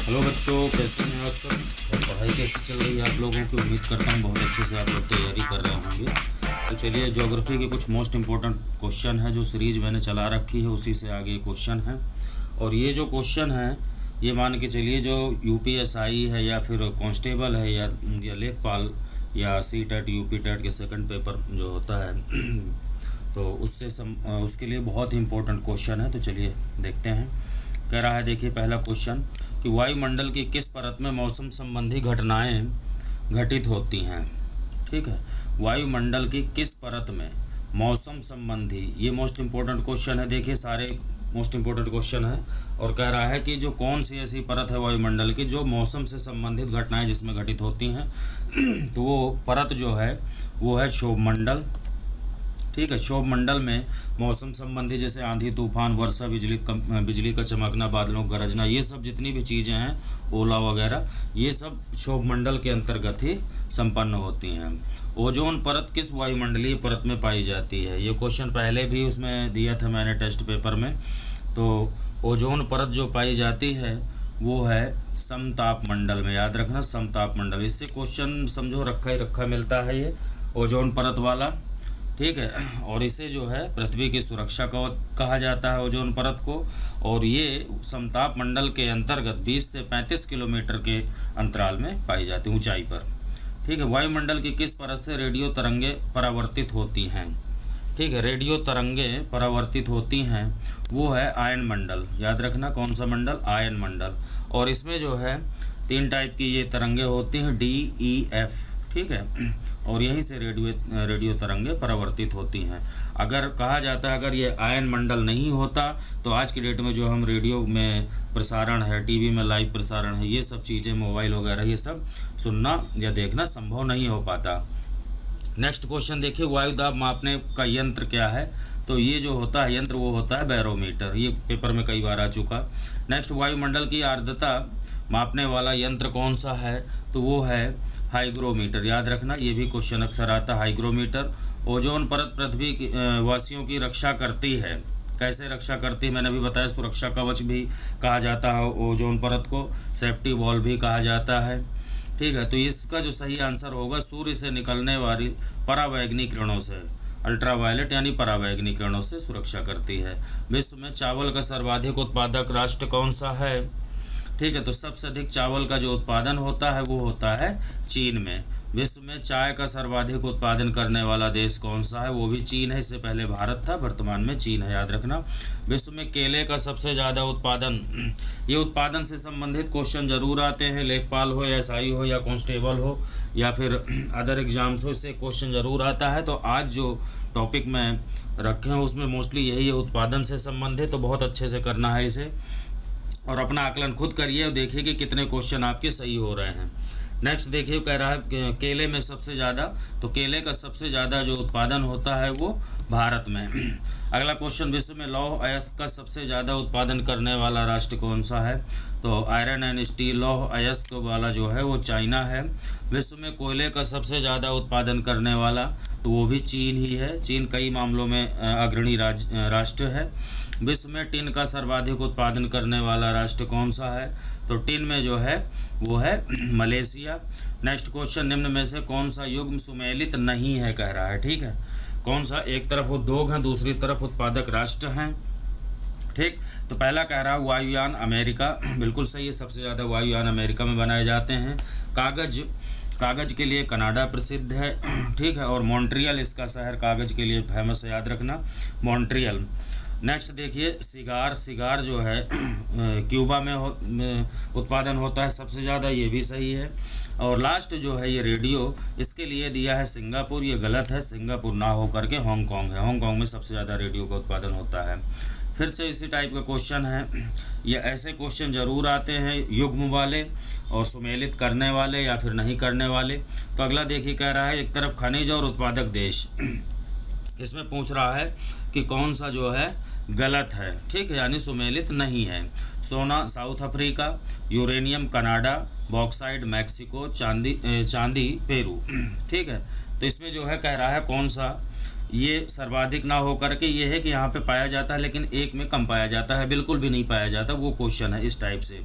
Hello बच्चों, कैसे हैं आप सब और पढ़ाई कैसी चल रही है आप लोगों की। उम्मीद करता हूँ बहुत अच्छे से आप लोग तैयारी कर रहे होंगे। तो चलिए, ज्योग्राफी के कुछ मोस्ट इम्पोर्टेंट क्वेश्चन है जो सीरीज मैंने चला रखी है, उसी से आगे क्वेश्चन है। और ये जो क्वेश्चन है, ये मान के चलिए जो यूपीएसआई है या फिर कांस्टेबल है या लेखपाल या सी टेट यूपी टेट के सेकंड पेपर जो होता है तो उसके लिए बहुत ही इम्पोर्टेंट क्वेश्चन है। तो चलिए देखते हैं। कह रहा है, देखिए पहला क्वेश्चन कि वायुमंडल की किस परत में मौसम संबंधी घटनाएं घटित होती हैं। ठीक है, वायुमंडल की किस परत में मौसम संबंधी, ये मोस्ट इम्पोर्टेंट क्वेश्चन है। देखिए सारे मोस्ट इम्पोर्टेंट क्वेश्चन है। और कह रहा है कि जो कौन सी ऐसी परत है वायुमंडल की जो मौसम से संबंधित घटनाएं जिसमें घटित होती हैं तो वो परत जो है वो है क्षोभमंडल। ठीक है, क्षोभ मंडल में मौसम संबंधी जैसे आंधी तूफान वर्षा बिजली का चमकना बादलों का गरजना, ये सब जितनी भी चीज़ें हैं, ओला वगैरह, ये सब क्षोभ मंडल के अंतर्गत ही संपन्न होती हैं। ओजोन परत किस वायुमंडलीय परत में पाई जाती है। ये क्वेश्चन पहले भी उसमें दिया था मैंने टेस्ट पेपर में। तो ओजोन परत जो पाई जाती है वो है समताप मंडल में, याद रखना समताप मंडल। इससे क्वेश्चन समझो रखा ही रखा मिलता है ये ओजोन परत वाला। ठीक है, और इसे जो है पृथ्वी की सुरक्षा का कहा जाता है ओजोन परत को। और ये समताप मंडल के अंतर्गत 20 से 35 किलोमीटर के अंतराल में पाई जाती है ऊंचाई पर। ठीक है, वायुमंडल की किस परत से रेडियो तरंगे परावर्तित होती हैं। ठीक है, रेडियो तरंगे परावर्तित होती हैं वो है आयन मंडल। याद रखना कौन सा मंडल, आयन मंडल। और इसमें जो है 3 टाइप की ये तरंगे होती हैं, DEF। ठीक है, और यहीं से रेडियो तरंगे परावर्तित होती हैं। अगर कहा जाता है अगर ये आयन मंडल नहीं होता तो आज की डेट में जो हम रेडियो में प्रसारण है, टीवी में लाइव प्रसारण है, ये सब चीज़ें मोबाइल वगैरह ये सब सुनना या देखना संभव नहीं हो पाता। नेक्स्ट क्वेश्चन देखिए, वायुदाब मापने का यंत्र क्या है। तो ये जो होता है यंत्र वो होता है बैरोमीटर। ये पेपर में कई बार आ चुका। नेक्स्ट, वायुमंडल की आर्द्रता मापने वाला यंत्र कौन सा है। तो वो है हाइग्रोमीटर। याद रखना ये भी क्वेश्चन अक्सर आता है, हाइग्रोमीटर। ओजोन परत पृथ्वी वासियों की रक्षा करती है। कैसे रक्षा करती है मैंने अभी बताया, सुरक्षा कवच भी कहा जाता है ओजोन परत को, सेफ्टी वॉल भी कहा जाता है। ठीक है, तो इसका जो सही आंसर होगा सूर्य से निकलने वाली परावैंगनी किरणों से, अल्ट्रावायलेट यानी परावैंगनी किरणों से सुरक्षा करती है। विश्व में चावल का सर्वाधिक उत्पादक राष्ट्र कौन सा है। ठीक है, तो सबसे अधिक चावल का जो उत्पादन होता है वो होता है चीन में। विश्व में चाय का सर्वाधिक उत्पादन करने वाला देश कौन सा है, वो भी चीन है। इससे पहले भारत था, वर्तमान में चीन है, याद रखना। विश्व में केले का सबसे ज़्यादा उत्पादन, ये उत्पादन से संबंधित क्वेश्चन जरूर आते हैं, लेखपाल हो या एसआई हो या कांस्टेबल हो या फिर अदर एग्जाम्स हो, इससे क्वेश्चन जरूर आता है। तो आज जो टॉपिक मैं रखे हैं उसमें मोस्टली यही है, उत्पादन से संबंधित। तो बहुत अच्छे से करना है इसे और अपना आकलन खुद करिए और देखिए कि कितने क्वेश्चन आपके सही हो रहे हैं। नेक्स्ट देखिए, कह रहा है केले में सबसे ज़्यादा, तो केले का सबसे ज़्यादा जो उत्पादन होता है वो भारत में। अगला क्वेश्चन, विश्व में लौह अयस्क का सबसे ज़्यादा उत्पादन करने वाला राष्ट्र कौन सा है। तो आयरन एंड स्टील लौह अयस्क वाला जो है वो चाइना है। विश्व में कोयले का सबसे ज़्यादा उत्पादन करने वाला तो वो भी चीन ही है। चीन कई मामलों में अग्रणी राष्ट्र है। विश्व में टिन का सर्वाधिक उत्पादन करने वाला राष्ट्र कौन सा है। तो टिन में जो है वो है मलेशिया। नेक्स्ट क्वेश्चन, निम्न में से कौन सा युग्म सुमेलित नहीं है, कह रहा है। ठीक है, कौन सा, एक तरफ उद्योग हैं दूसरी तरफ उत्पादक राष्ट्र हैं। ठीक, तो पहला कह रहा है वायुयान अमेरिका, बिल्कुल सही है, सबसे ज़्यादा वायुयान अमेरिका में बनाए जाते हैं। कागज़ के लिए कनाडा प्रसिद्ध है। ठीक है, और मॉन्ट्रियल इसका शहर कागज़ के लिए फेमस है, याद रखना मॉन्ट्रियल। नेक्स्ट देखिए, सिगार जो है क्यूबा में उत्पादन होता है सबसे ज़्यादा, ये भी सही है। और लास्ट जो है ये रेडियो, इसके लिए दिया है सिंगापुर, ये गलत है, सिंगापुर ना हो करके हांगकांग है। हांगकांग में सबसे ज़्यादा रेडियो का उत्पादन होता है। फिर से इसी टाइप का क्वेश्चन है, ये ऐसे क्वेश्चन ज़रूर आते हैं युग्म वाले और सुमेलित करने वाले या फिर नहीं करने वाले। तो अगला देखिए, कह रहा है एक तरफ खनिज और उत्पादक देश, इसमें पूछ रहा है कि कौन सा जो है गलत है। ठीक है, यानी सुमेलित नहीं है। सोना south Africa, uranium Canada, bauxite Mexico, चांदी पेरू। ठीक है, तो इसमें जो है कह रहा है कौन सा ये सर्वाधिक ना हो करके ये है कि यहाँ पे पाया जाता है लेकिन एक में कम पाया जाता है, बिल्कुल भी नहीं पाया जाता, वो क्वेश्चन है इस टाइप से।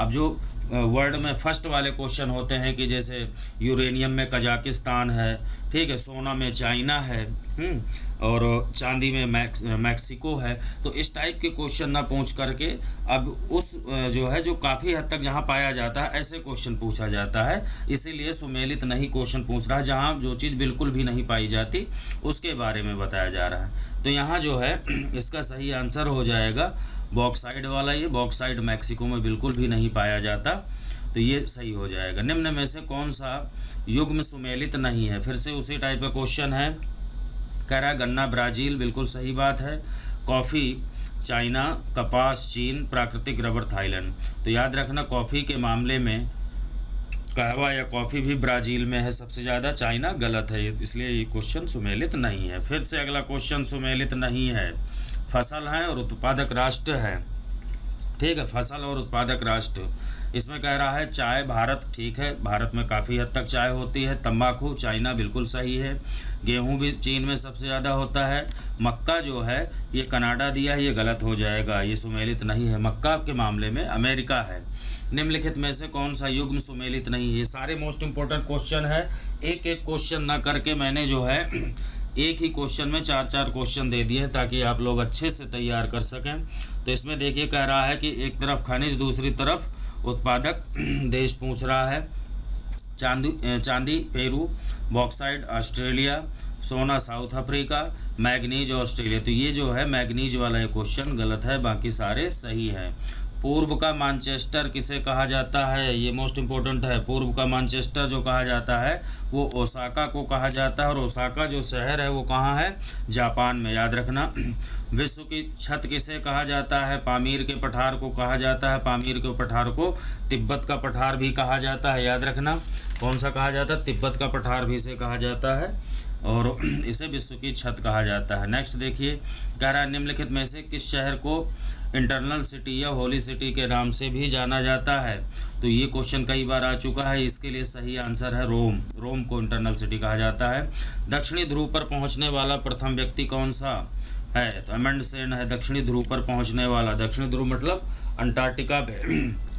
अब जो वर्ल्ड में फर्स्ट वाले क्वेश्चन होते हैं कि जैसे यूरेनियम में कजाकिस्तान है, ठीक है, सोना में चाइना है, और चांदी में मैक्सिको है, तो इस टाइप के क्वेश्चन ना पूछ करके अब उस जो है जो काफ़ी हद तक जहाँ पाया जाता है ऐसे क्वेश्चन पूछा जाता है। इसीलिए सुमेलित नहीं क्वेश्चन पूछ रहा है, जहाँ जो चीज़ बिल्कुल भी नहीं पाई जाती उसके बारे में बताया जा रहा है। तो यहाँ जो है इसका सही आंसर हो जाएगा बॉक्साइड वाला। ये बॉक्साइड मैक्सिको में बिल्कुल भी नहीं पाया जाता, तो ये सही हो जाएगा। निम्न में से कौन सा युग्म सुमेलित नहीं है? फिर से उसी टाइप का क्वेश्चन है। कह रहा है गन्ना ब्राज़ील, बिल्कुल सही बात है। कॉफ़ी चाइना, कपास चीन, प्राकृतिक रबर थाईलैंड। तो याद रखना कॉफ़ी के मामले में कहवा या कॉफ़ी भी ब्राज़ील में है सबसे ज़्यादा, चाइना गलत है, इसलिए ये क्वेश्चन सुमेलित नहीं है। फिर से अगला क्वेश्चन सुमेलित नहीं है। फसल है और उत्पादक राष्ट्र है, ठीक है, फसल और उत्पादक राष्ट्र। इसमें कह रहा है चाय भारत, ठीक है, भारत में काफ़ी हद तक चाय होती है। तंबाकू चाइना, बिल्कुल सही है। गेहूं भी चीन में सबसे ज़्यादा होता है। मक्का जो है ये कनाडा दिया है, ये गलत हो जाएगा, ये सुमेलित नहीं है। मक्का के मामले में अमेरिका है। निम्नलिखित में से कौन सा युग्म सुमेलित नहीं है? ये सारे मोस्ट इंपॉर्टेंट क्वेश्चन है। एक एक क्वेश्चन ना करके मैंने जो है एक ही क्वेश्चन में 4-4 क्वेश्चन दे दिए ताकि आप लोग अच्छे से तैयार कर सकें। तो इसमें देखिए कह रहा है कि एक तरफ खनिज, दूसरी तरफ उत्पादक देश पूछ रहा है। चांदी पेरू, बॉक्साइड ऑस्ट्रेलिया, सोना साउथ अफ्रीका, मैग्नीज ऑस्ट्रेलिया। तो ये जो है मैग्नीज वाला ये क्वेश्चन गलत है, बाकी सारे सही हैं। पूर्व का मैनचेस्टर किसे कहा जाता है? ये मोस्ट इम्पोर्टेंट है। पूर्व का मैनचेस्टर जो कहा जाता है वो ओसाका को कहा जाता है, और ओसाका जो शहर है वो कहाँ है? जापान में, याद रखना। विश्व की छत किसे कहा जाता है? पामीर के पठार को कहा जाता है। पामीर के पठार को तिब्बत का पठार भी कहा जाता है, याद रखना। कौन सा कहा जाता है? तिब्बत का पठार भी इसे कहा जाता है, और इसे विश्व की छत कहा जाता है। नेक्स्ट देखिए, कह रहा है निम्नलिखित में से किस शहर को इंटरनल सिटी या होली सिटी के नाम से भी जाना जाता है? तो ये क्वेश्चन कई बार आ चुका है, इसके लिए सही आंसर है रोम। रोम को इंटरनल सिटी कहा जाता है। दक्षिणी ध्रुव पर पहुंचने वाला प्रथम व्यक्ति कौन सा है? तो अमेंडसेन है दक्षिणी ध्रुव पर पहुंचने वाला। दक्षिणी ध्रुव मतलब अंटार्कटिका पे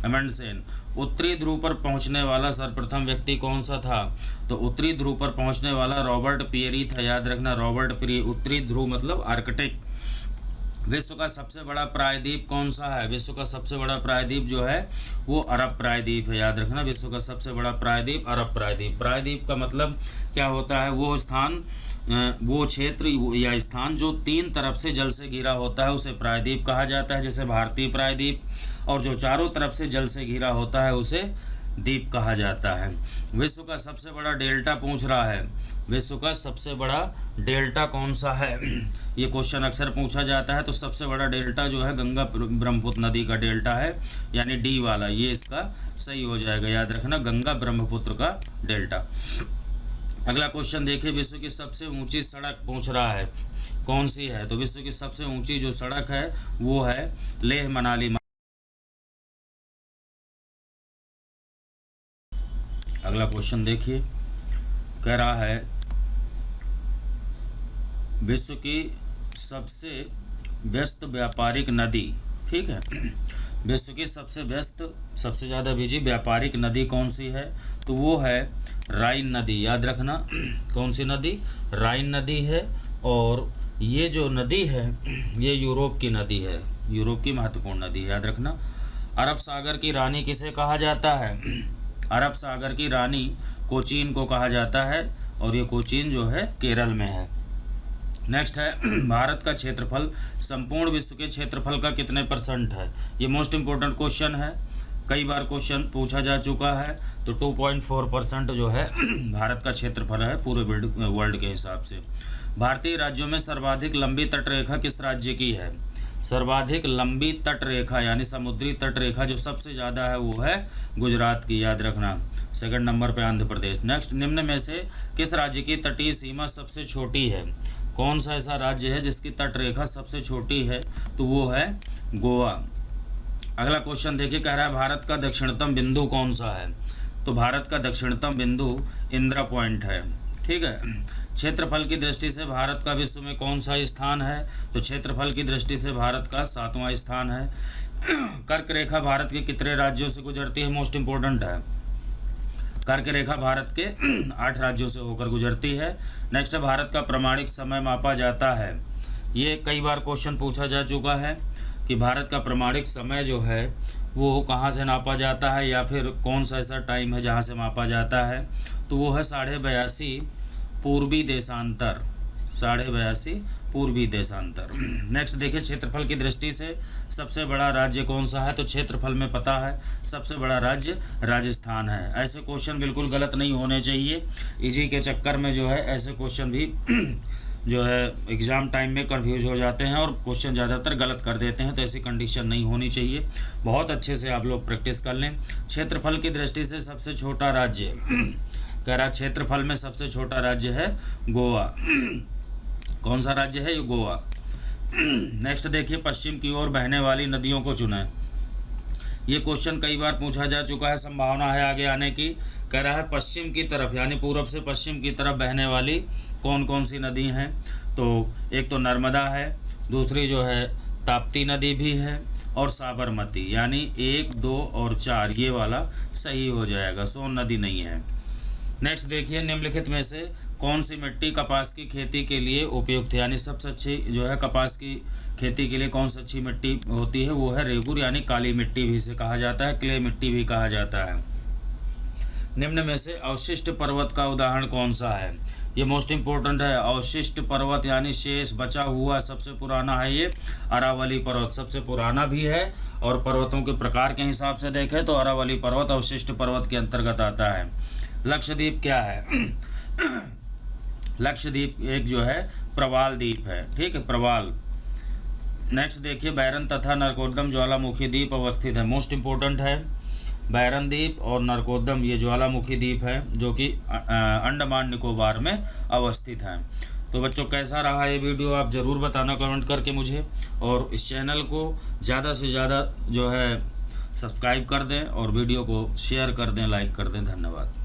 अमेंडसेन। उत्तरी ध्रुव पर पहुंचने वाला सर्वप्रथम व्यक्ति कौन सा था? तो उत्तरी ध्रुव पर पहुंचने वाला रॉबर्ट पियरी था, याद रखना, रॉबर्ट पियरी। उत्तरी ध्रुव मतलब आर्कटिक। विश्व का सबसे बड़ा प्रायद्वीप कौन सा है? विश्व का सबसे बड़ा प्रायद्वीप जो है वो अरब प्रायद्वीप है, याद रखना। विश्व का सबसे बड़ा प्रायद्वीप अरब प्रायद्वीप। प्रायद्वीप का मतलब क्या होता है? वो स्थान, वो क्षेत्र या स्थान जो 3 तरफ से जल से घिरा होता है उसे प्रायद्वीप कहा जाता है, जैसे भारतीय प्रायद्वीप। और जो चारों तरफ से जल से घिरा होता है उसे द्वीप कहा जाता है। विश्व का सबसे बड़ा डेल्टा पूछ रहा है। विश्व का सबसे बड़ा डेल्टा कौन सा है? ये क्वेश्चन अक्सर पूछा जाता है। तो सबसे बड़ा डेल्टा जो है गंगा ब्रह्मपुत्र नदी का डेल्टा है, यानी डी वाला, ये इसका सही हो जाएगा, याद रखना, गंगा ब्रह्मपुत्र का डेल्टा। अगला क्वेश्चन देखिए, विश्व की सबसे ऊंची सड़क पूछ रहा है, कौन सी है? तो विश्व की सबसे ऊंची जो सड़क है वो है लेह मनाली। अगला क्वेश्चन देखिए, कह रहा है विश्व की सबसे व्यस्त व्यापारिक नदी, ठीक है, विश्व की सबसे व्यस्त, सबसे ज़्यादा बिजी व्यापारिक नदी कौन सी है? तो वो है राइन नदी, याद रखना। कौन सी नदी? राइन नदी है। और ये जो नदी है ये यूरोप की नदी है, यूरोप की महत्वपूर्ण नदी है, याद रखना। अरब सागर की रानी किसे कहा जाता है? अरब सागर की रानी कोचीन को कहा जाता है, और ये कोचीन जो है केरल में है। नेक्स्ट है भारत का क्षेत्रफल संपूर्ण विश्व के क्षेत्रफल का कितने % है? ये मोस्ट इम्पोर्टेंट क्वेश्चन है, कई बार क्वेश्चन पूछा जा चुका है। तो 2.4% जो है भारत का क्षेत्रफल है पूरे वर्ल्ड के हिसाब से। भारतीय राज्यों में सर्वाधिक लंबी तटरेखा किस राज्य की है? सर्वाधिक लंबी तटरेखा यानी समुद्री तटरेखा जो सबसे ज़्यादा है वो है गुजरात की, याद रखना। सेकंड नंबर पे आंध्र प्रदेश। नेक्स्ट, निम्न में से किस राज्य की तटीय सीमा सबसे छोटी है? कौन सा ऐसा राज्य है जिसकी तटरेखा सबसे छोटी है? तो वो है गोवा। अगला क्वेश्चन देखिए, कह रहा है भारत का दक्षिणतम बिंदु कौन सा है? तो भारत का दक्षिणतम बिंदु इंदिरा पॉइंट है, ठीक है। क्षेत्रफल की दृष्टि से भारत का विश्व में कौन सा स्थान है? तो क्षेत्रफल की दृष्टि से भारत का 7वां स्थान है। कर्क रेखा भारत के कितने राज्यों से गुजरती है, मोस्ट इम्पोर्टेंट है। कर्क रेखा भारत के 8 राज्यों से होकर गुजरती है। नेक्स्ट है, भारत का प्रमाणिक समय मापा जाता है। ये कई बार क्वेश्चन पूछा जा चुका है कि भारत का प्रमाणिक समय जो है वो कहाँ से नापा जाता है, या फिर कौन सा ऐसा टाइम है जहाँ से मापा जाता है। तो वो है 82.5 पूर्वी देशांतर, 82.5 पूर्वी देशांतर। नेक्स्ट देखिए, क्षेत्रफल की दृष्टि से सबसे बड़ा राज्य कौन सा है। तो क्षेत्रफल में पता है सबसे बड़ा राज्य राजस्थान है। ऐसे क्वेश्चन बिल्कुल गलत नहीं होने चाहिए। इजी के चक्कर में जो है ऐसे क्वेश्चन भी जो है एग्ज़ाम टाइम में कंफ्यूज हो जाते हैं और क्वेश्चन ज़्यादातर गलत कर देते हैं। तो ऐसी कंडीशन नहीं होनी चाहिए। बहुत अच्छे से आप लोग प्रैक्टिस कर लें। क्षेत्रफल की दृष्टि से सबसे छोटा राज्य कह रहा, क्षेत्रफल में सबसे छोटा राज्य है गोवा। कौन सा राज्य है, ये गोवा। नेक्स्ट देखिए, पश्चिम की ओर बहने वाली नदियों को चुनें। ये क्वेश्चन कई बार पूछा जा चुका है, संभावना है आगे आने की। कह रहा है पश्चिम की तरफ यानी पूर्व से पश्चिम की तरफ बहने वाली कौन कौन सी नदी हैं। तो एक तो नर्मदा है, दूसरी जो है ताप्ती नदी भी है, और साबरमती, यानी 1, 2 और 4 ये वाला सही हो जाएगा, सोन नदी नहीं है। नेक्स्ट देखिए, निम्नलिखित में से कौन सी मिट्टी कपास की खेती के लिए उपयुक्त है, यानी सबसे अच्छी जो है कपास की खेती के लिए कौन सी अच्छी मिट्टी होती है, वो है रेगुर यानी काली मिट्टी भी इसे कहा जाता है, क्ले मिट्टी भी कहा जाता है। निम्न में से अवशिष्ट पर्वत का उदाहरण कौन सा है, ये मोस्ट इम्पोर्टेंट है। अवशिष्ट पर्वत यानी शेष बचा हुआ सबसे पुराना है ये अरावली पर्वत, सबसे पुराना भी है। और पर्वतों के प्रकार के हिसाब से देखें तो अरावली पर्वत अवशिष्ट पर्वत के अंतर्गत आता है। लक्षद्वीप क्या है लक्षद्वीप एक जो है प्रवाल द्वीप है, ठीक है, प्रवाल। नेक्स्ट देखिए, बैरन तथा नरकोद्गम ज्वालामुखी द्वीप अवस्थित है, मोस्ट इम्पोर्टेंट है। बैरन द्वीप और नरकोद्गम ये ज्वालामुखी द्वीप है जो कि अंडमान निकोबार में अवस्थित है। तो बच्चों कैसा रहा ये वीडियो आप ज़रूर बताना कमेंट करके मुझे, और इस चैनल को ज़्यादा से ज़्यादा जो है सब्सक्राइब कर दें और वीडियो को शेयर कर दें, लाइक कर दें। धन्यवाद।